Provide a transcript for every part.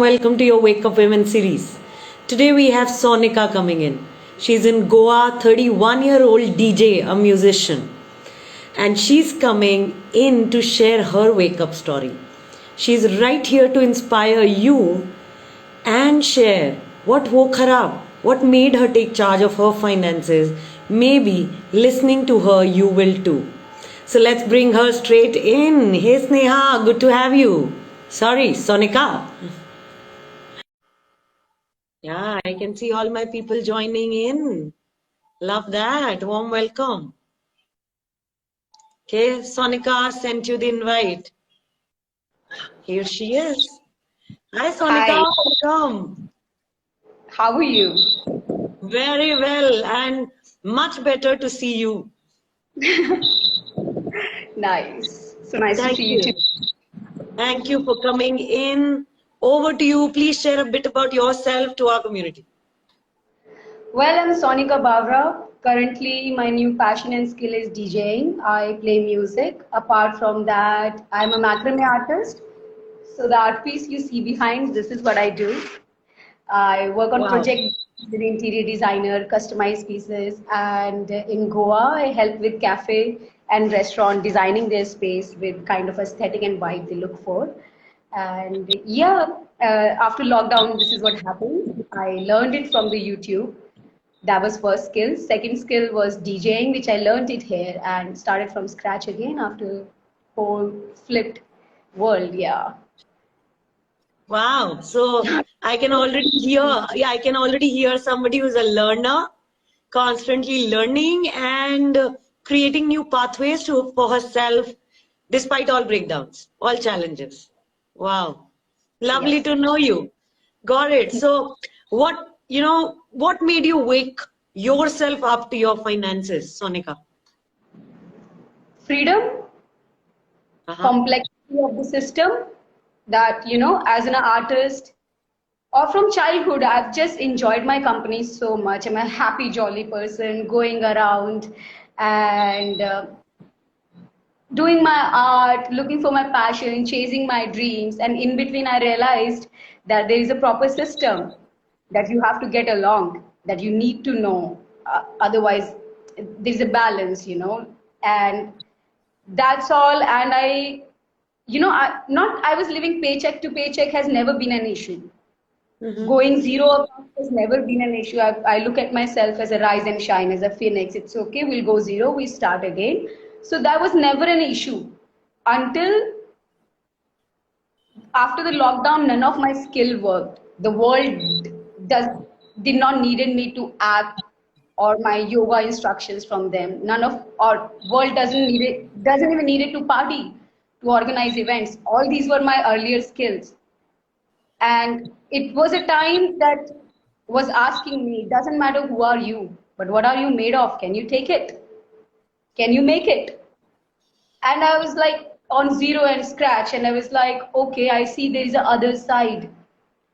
Welcome to your Wake Up Women series. Today we have Sonika coming in. She's in Goa, 31-year-old DJ, a musician. And she's coming in to share her wake up story. She's right here to inspire you and share what woke her up, what made her take charge of her finances. Maybe listening to her, you will too. So let's bring her straight in. Hey Sneha, good to have you. Sorry, Sonika. Yeah, I can see all my people joining in. Love that. Warm welcome. Okay, Sonika sent you the invite. Here she is. Hi, Hi, Sonika. Welcome. how are you? Very well, and much better to see you. Nice. So nice to Thank see you too. you. Thank you for coming in. Over to you. Please share a bit about yourself to our community. Well, I'm Sonika Bawra. Currently, my new passion and skill is DJing. I play music. Apart from that, I'm a macrame artist. So the art piece you see behind, this is what I do. I work on Wow. project as an interior designer, customize pieces, and in Goa, I help with cafe and restaurant designing their space with kind of aesthetic and vibe they look for. And yeah, after lockdown, this is what happened. I learned it from the YouTube. That was first skill. Second skill was DJing, which I learned it here and started from scratch again after whole flipped world. Yeah. Wow. So I can already hear, yeah, I can already hear somebody who's a learner, constantly learning and creating new pathways for herself despite all breakdowns, all challenges. Wow. Lovely Yes. to know you. Got it. So what made you wake yourself up to your finances, Sonika? Freedom, Uh-huh. complexity of the system that, as an artist or from childhood, I've just enjoyed my company so much. I'm a happy, jolly person going around and doing my art, looking for my passion, chasing my dreams. And in between, I realized that there is a proper system that you have to get along, that you need to know. Otherwise, there's a balance. And that's all. And I was living paycheck to paycheck has never been an issue. Mm-hmm. Going zero account has never been an issue. I look at myself as a rise and shine, as a phoenix. It's okay, we'll go zero, we start again. So that was never an issue until after the lockdown. None of my skill worked. The world does did not needed me to act or my yoga instructions from them. None of our world doesn't even need it to party, to organize events. All these were my earlier skills. And it was a time that was asking me, doesn't matter who are you, but what are you made of? Can you take it? Can you make it? And I was like on zero and scratch, and I was like, okay, I see there is a other side.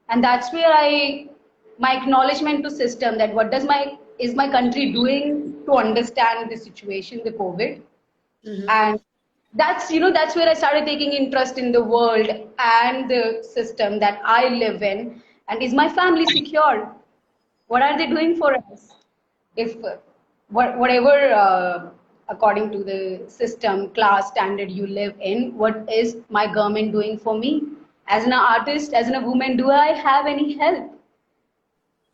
And that's where my acknowledgement to system, that what is my country doing to understand the situation, the COVID. Mm-hmm. And that's where I started taking interest in the world and the system that I live in. And is my family secure? What are they doing for us? If whatever according to the system class standard you live in, what is my government doing for me as an artist, as a woman? Do I have any help?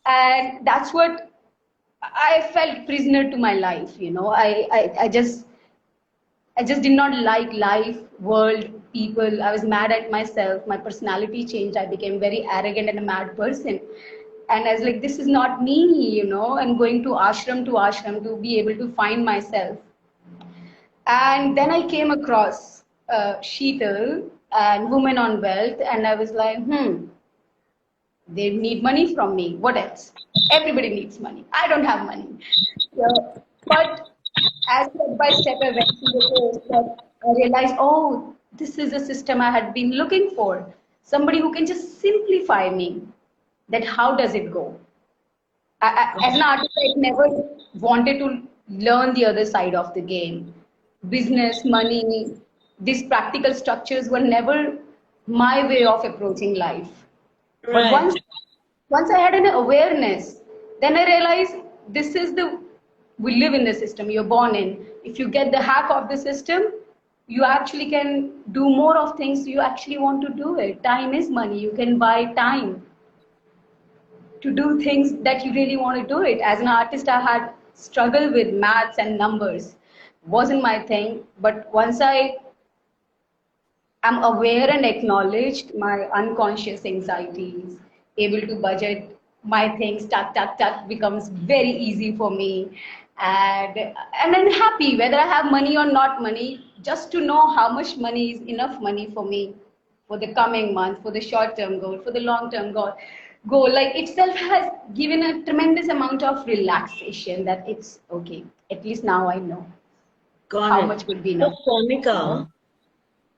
And that's what I felt prisoner to my life. I just did not like life, world, people. I was mad at myself. My personality changed. I became very arrogant and a mad person. And I was like, this is not me. I'm going to ashram to be able to find myself. And then I came across Sheetal and Women on Wealth, and I was like, they need money from me. What else? Everybody needs money. I don't have money. But as step by step I went through the course, that I realized, oh, this is a system I had been looking for. Somebody who can just simplify me. That how does it go? As an artist, I never wanted to learn the other side of the game. Business, money, these practical structures were never my way of approaching life. But Right. once I had an awareness, then I realized this is the we live in the system you're born in. If you get the hack of the system, you actually can do more of things you actually want to do it. Time is money. You can buy time to do things that you really want to do it. As an artist, I had struggled with maths and numbers. Wasn't my thing. But once I am aware and acknowledged my unconscious anxieties, able to budget my things, tuck, tuck, tuck becomes very easy for me. And I'm happy whether I have money or not money, just to know how much money is enough money for me for the coming month, for the short term goal, for the long term goal. Like itself has given a tremendous amount of relaxation that it's okay. At least now I know Got how it. much would be So, enough. Sonika,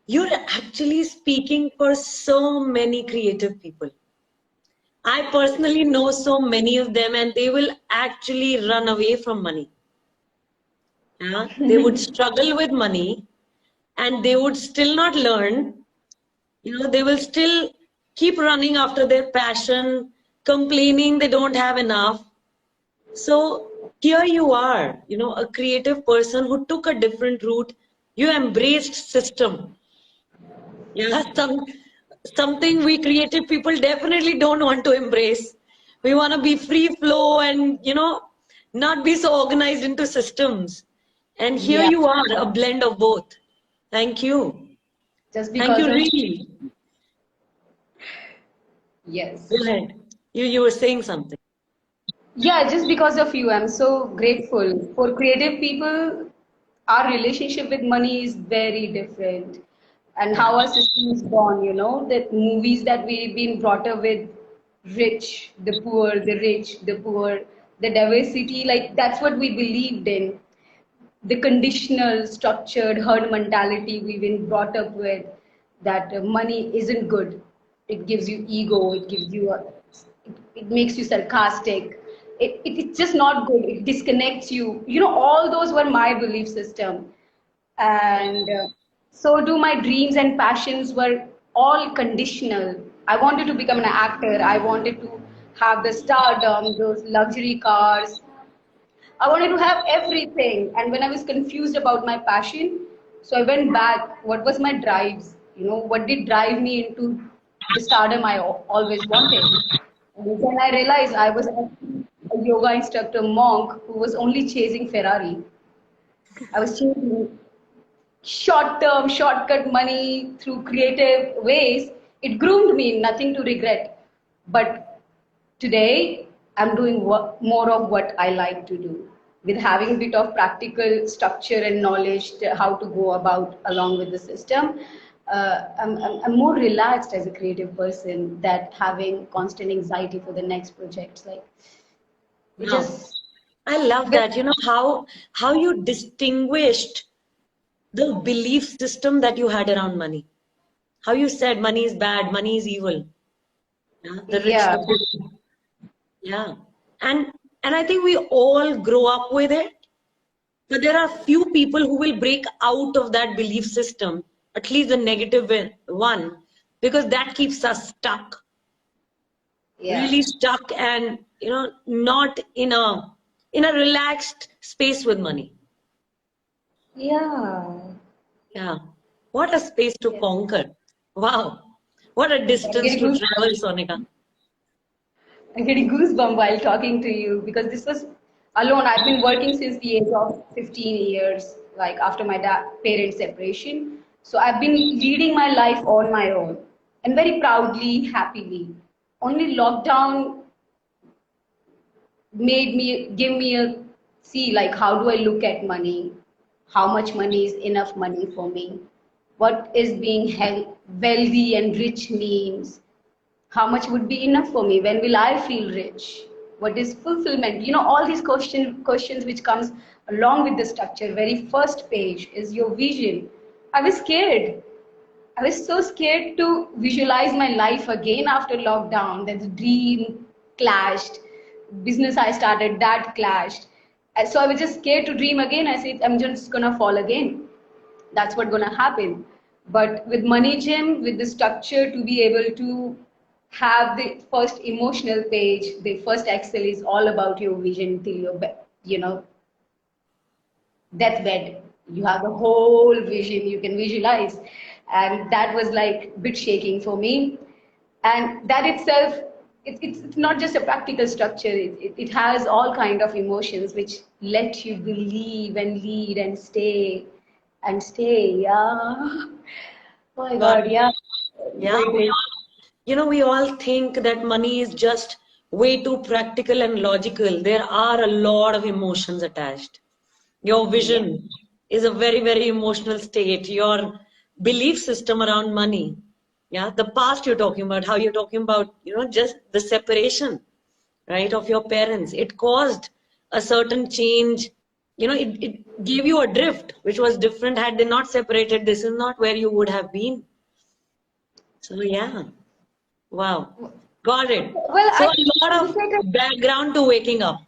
you're actually speaking for so many creative people. I personally know so many of them, and they will actually run away from money. Yeah? They would struggle with money, and they would still not learn. They will still keep running after their passion, complaining they don't have enough. So here you are, a creative person who took a different route. You embraced system. Yeah, something we creative people definitely don't want to embrace. We want to be free flow and, not be so organized into systems. And here Yeah, you are, a blend of both. Thank you. just Thank because you, of really. yes. Go ahead. You were saying something. Yeah, just because of you, I'm so grateful. For creative people, our relationship with money is very different. And Yeah. how our system is born, that movies that we've been brought up with, rich, the poor, the rich, the poor, the diversity, like that's what we believed in. The conditional, structured herd mentality we've been brought up with, that money isn't good. It gives you ego. It makes you sarcastic. It's just not good. It disconnects you. All those were my belief system. And so do my dreams and passions were all conditional. I wanted to become an actor. I wanted to have the stardom, those luxury cars, I wanted to have everything. And when I was confused about my passion, so I went back. What was my drives? What did drive me into the stardom I always wanted? And then I realized I was actually a yoga instructor monk who was only chasing Ferrari. I was chasing short term, shortcut money through creative ways. It groomed me, nothing to regret. But today, I'm doing more of what I like to do, with having a bit of practical structure and knowledge to how to go about along with the system. I'm more relaxed as a creative person than having constant anxiety for the next projects. Like it Wow. just I love with that. How you distinguished the belief system that you had around money. How you said money is bad, money is evil. Yeah, the rich, yeah. the poor. Yeah. And and I think we all grow up with it, but there are few people who will break out of that belief system, at least the negative one, because that keeps us stuck, Yeah. really stuck, and not in a relaxed space with money. Yeah. Yeah. What a space to Yes. conquer. Wow. What a I'm distance getting to goose- travel, Sonika. I'm getting goosebumps while talking to you because this was alone. I've been working since the age of 15 years, like after my parents' separation. So I've been leading my life on my own and very proudly, happily. Only lockdown made me give me a see like how do I look at money, how much money is enough money for me, what is being held wealthy and rich means, how much would be enough for me, when will I feel rich, what is fulfillment, all these questions which comes along with the structure. Very first page is your vision. I was scared. I was so scared to visualize my life again after lockdown. That the dream clashed, business I started that clashed. And so I was just scared to dream again. I said, I'm just gonna fall again. That's what's gonna happen. But with Money Gym, with the structure to be able to have the first emotional page. The first Excel is all about your vision till your, deathbed. You have the whole vision you can visualize, and that was like a bit shaking for me. And that itself, it's not just a practical structure. It has all kind of emotions which let you believe and lead and stay. Yeah. Oh my Wow. God. Yeah. Yeah, Great. Great. we all think that money is just way too practical and logical. There are a lot of emotions attached. Your Yeah. vision is a very, very emotional state. Your belief system around money. Yeah, the past you're talking about, how you're talking about, just the separation, right, of your parents. It caused a certain change. It gave you a drift, which was different had they not separated. This is not where you would have been. So, yeah. Wow. Got it. Well, So I a lot of look at it. background to waking up.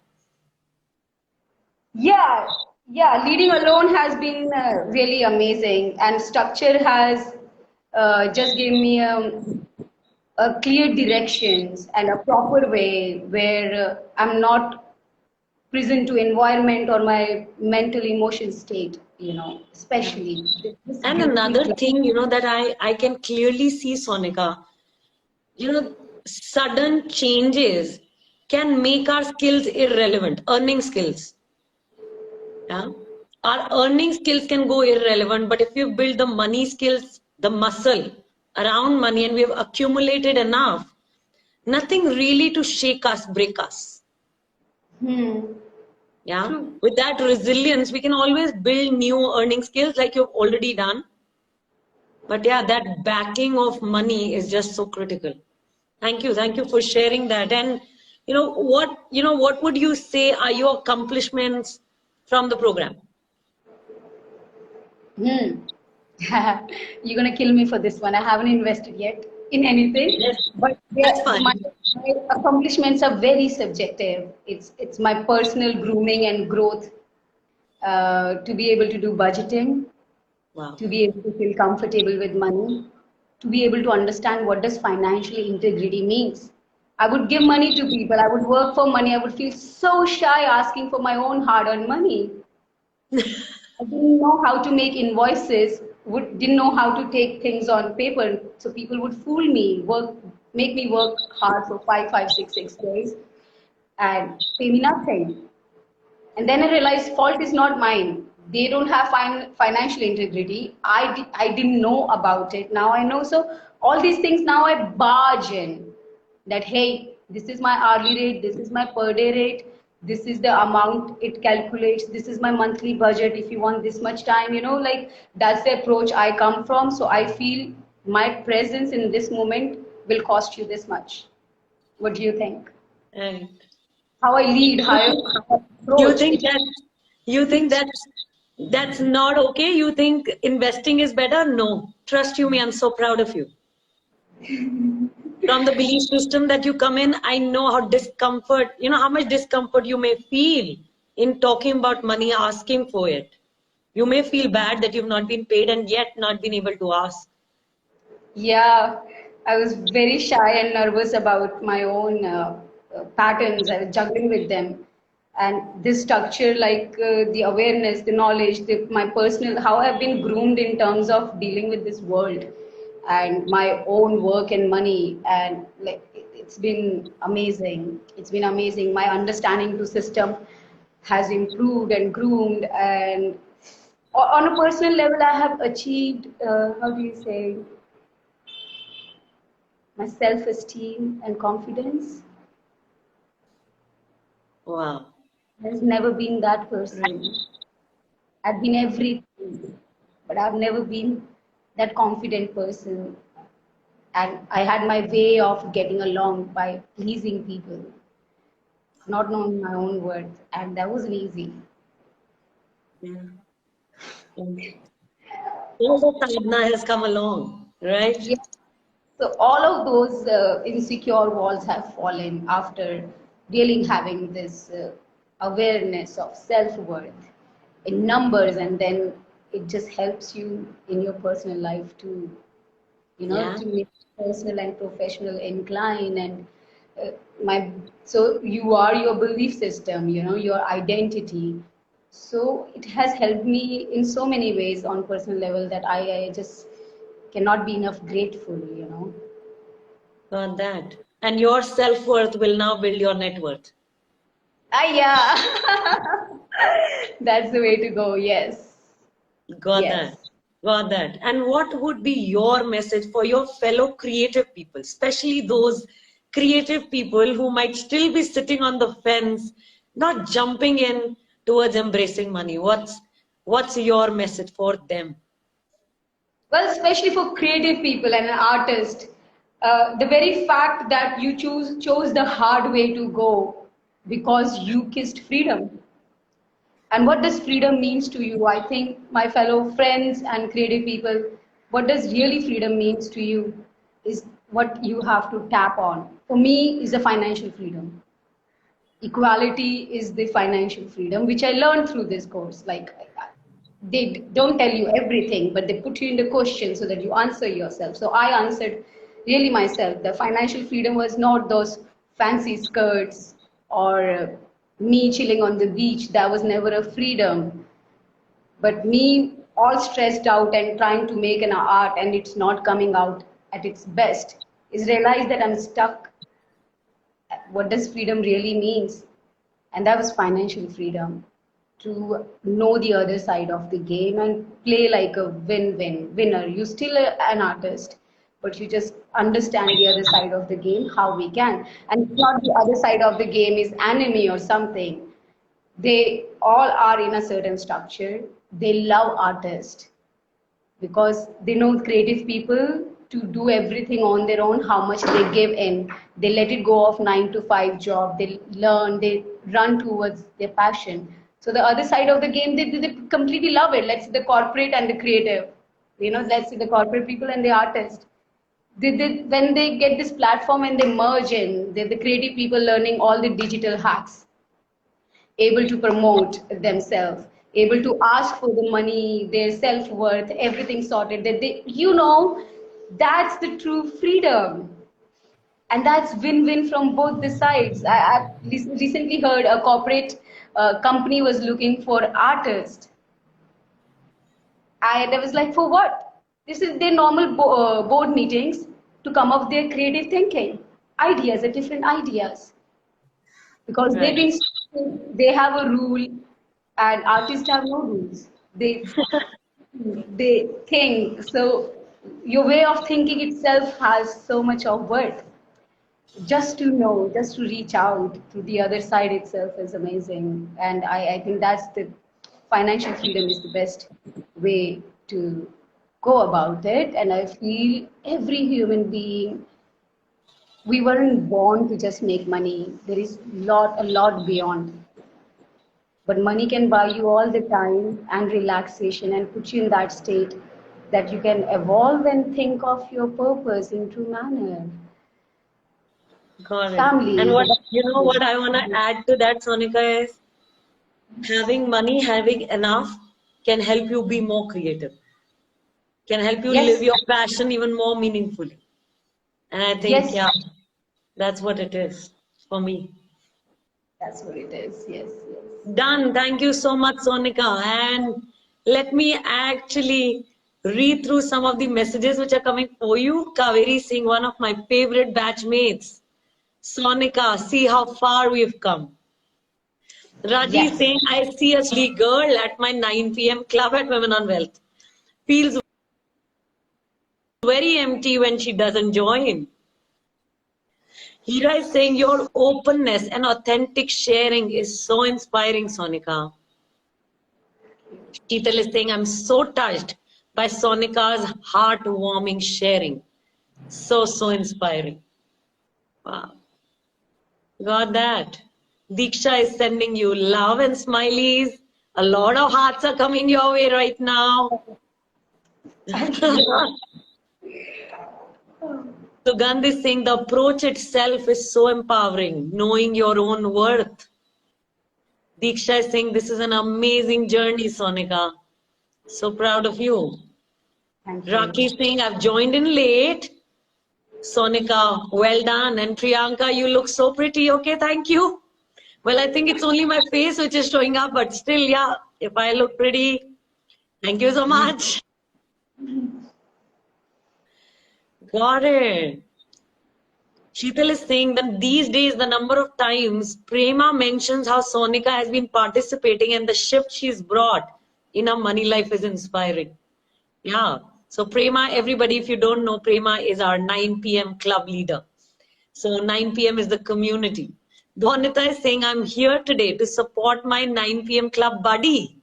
Yeah, yeah, leading alone has been really amazing, and structure has just given me a clear directions and a proper way where I'm not prison to environment or my mental emotion state, Yeah. especially this And beautiful another club. thing, that I can clearly see, Sonika, sudden changes can make our skills irrelevant, earning skills. Yeah. Our earning skills can go irrelevant, but if you build the money skills, the muscle around money, and we've accumulated enough, nothing really to shake us, break us. Hmm. Yeah. True. With that resilience, we can always build new earning skills like you've already done. But yeah, that backing of money is just so critical. Thank you. Thank you for sharing that. And what would you say are your accomplishments from the program? Hmm. You're gonna kill me for this one. I haven't invested yet in anything, Yes, but that's my accomplishments are very subjective. It's my personal grooming and growth, to be able to do budgeting, wow. to be able to feel comfortable with money, to be able to understand what does financial integrity means. I would give money to people. I would work for money. I would feel so shy asking for my own hard-earned money. I didn't know how to make invoices, didn't know how to take things on paper. So people would fool me, make me work hard for 6 days and pay me nothing. And then I realized fault is not mine. They don't have financial integrity. I didn't know about it. Now I know. So all these things now I barge in that, hey, this is my hourly rate, this is my per day rate, this is the amount it calculates, this is my monthly budget. If you want this much time, like that's the approach I come from. So I feel my presence in this moment will cost you this much. What do you think? And How I lead, you how I you approach think it. that you think that's not okay? You think investing is better? No. Trust you me, I'm so proud of you. From the belief system that you come in, I know how much discomfort you may feel in talking about money, asking for it. You may feel bad that you've not been paid and yet not been able to ask. Yeah, I was very shy and nervous about my own patterns. I was juggling with them. And this structure, like the awareness, the knowledge, my personal, how I've been groomed in terms of dealing with this world and my own work and money. And like, it's been amazing. It's been amazing. My understanding to system has improved and groomed. And on a personal level, I have achieved, how do you say, my self-esteem and confidence Wow. has never been that person. I've been everything, but I've never been that confident person. And I had my way of getting along by pleasing people, not knowing my own worth, and that wasn't easy. Yeah. All the sadhana has come along, right? Yeah. So all of those insecure walls have fallen after really having this awareness of self-worth in numbers, and then it just helps you in your personal life to, Yeah. to make personal and professional incline. And my so you are your belief system, your identity. So it has helped me in so many ways on personal level that I just cannot be enough grateful. Got that. And your self-worth will now build your net worth. Ah, yeah. That's the way to go. Yes. Got that. Yes. Got that. And what would be your message for your fellow creative people, especially those creative people who might still be sitting on the fence, not jumping in towards embracing money? What's your message for them? Well, especially for creative people and an artist, the very fact that you chose the hard way to go because you kissed freedom. And what does freedom means to you? I think my fellow friends and creative people, what does really freedom means to you is what you have to tap on. For me, is the financial freedom. Equality is the financial freedom, which I learned through this course. Like, they don't tell you everything, but they put you in the question so that you answer yourself. So I answered really myself. The financial freedom was not those fancy skirts or me chilling on the beach. That was never a freedom. But me all stressed out and trying to make an art and it's not coming out at its best is realize that I'm stuck. What does freedom really means? And that was financial freedom, to know the other side of the game and play like a win-win winner. You still an artist, but you just understand the other side of the game, how we can. And it's not the other side of the game is enemy or something. They all are in a certain structure. They love artists because they know creative people to do everything on their own, how much they give in. They let it go of 9 to 5 job, they learn, they run towards their passion. So the other side of the game, they completely love it. Let's say the corporate and the creative, let's say the corporate people and the artist, when they get this platform and they merge in, the creative people learning all the digital hacks, able to promote themselves, able to ask for the money, their self-worth, everything sorted, that that's the true freedom. And that's win-win from both the sides. I recently heard a corporate company was looking for artists. I was like, for what? This is their normal board meetings to come up with their creative thinking, ideas, the different ideas. Because they've Right. been, they have a rule and artists have no rules. They think. So your way of thinking itself has so much of worth. Just to know, just to reach out to the other side itself is amazing. And I think that's the financial freedom is the best way to go about it. And I feel every human being, we weren't born to just make money. There is a lot beyond. But money can buy you all the time and relaxation and put you in that state that you can evolve and think of your purpose in true manner. Got it. And Family. what I want to add to that, Sonika, is having money, having enough can help you be more creative, can help you live Yes, your passion even more meaningfully. And I think, yes, yeah, that's what it is for me. that's what it is. Yes, yes. Done. Thank you so much, Sonika. And let me actually read through some of the messages which are coming for you. Kaveri Singh, one of my favorite batchmates. Sonika, see how far we've come. Raji Yes. saying, I see a silly girl at my 9 p.m. club at Women on Wealth. Feels very empty when she doesn't join. Hira is saying, your openness and authentic sharing is so inspiring, Sonika. Sheetal is saying, I'm so touched by Sonika's heartwarming sharing. So inspiring. Wow. Got that. Diksha is sending you love and smileys. A lot of hearts are coming your way right now. Thank you. Sugandh is saying the approach itself is so empowering, knowing your own worth. Diksha is saying this is an amazing journey, Sonika. So proud of you. Thank you. Raki Singh, I've joined in late. Sonika, well done. And Priyanka, you look so pretty. Okay, thank you. Well, I think it's only my face which is showing up, but still, yeah, if I look pretty, thank you so much. Got it. Sheetal is saying that these days the number of times Prema mentions how Sonika has been participating and the shift she's brought in her money life is inspiring. Yeah. So Prema, everybody, if you don't know, Prema is our 9 p.m. club leader. So 9 p.m. is the community. Dhwanita is saying, I'm here today to support my 9 p.m. club buddy.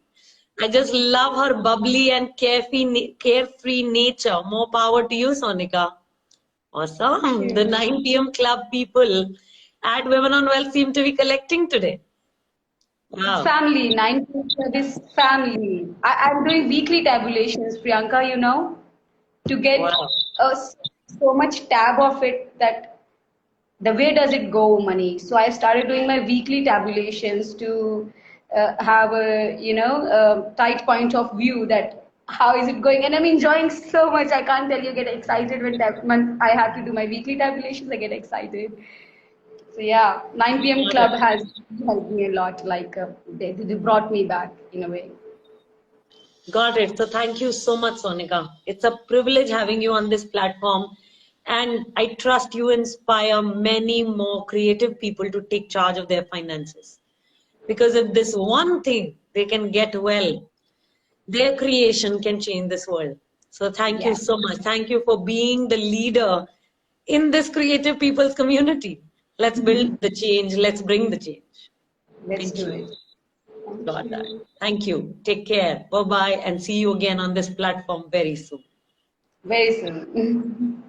I just love her bubbly and carefree nature. More power to you, Sonika. Awesome. The 9 p.m. club people at Women on Wealth seem to be collecting today. Wow. Family, 9 service family. I'm doing weekly tabulations, Priyanka, to get Wow. so much tab of it that the way does it go money. So I started doing my weekly tabulations to have a tight point of view that how is it going, and I'm enjoying so much. I can't tell you. Get excited when I have to do my weekly tabulations. I get excited. So yeah, 9 p.m. club has helped me a lot. Like they brought me back in a way. Got it. So thank you so much, Sonika. It's a privilege having you on this platform. And I trust you inspire many more creative people to take charge of their finances. Because if this one thing they can get well, their creation can change this world. So thank you Yeah, so much. Thank you for being the leader in this creative people's community. Let's build the change. Let's bring the change. let's Thank do you. it. Thank Got that. you. Thank you. Take care. Bye bye. And see you again on this platform very soon. Very soon.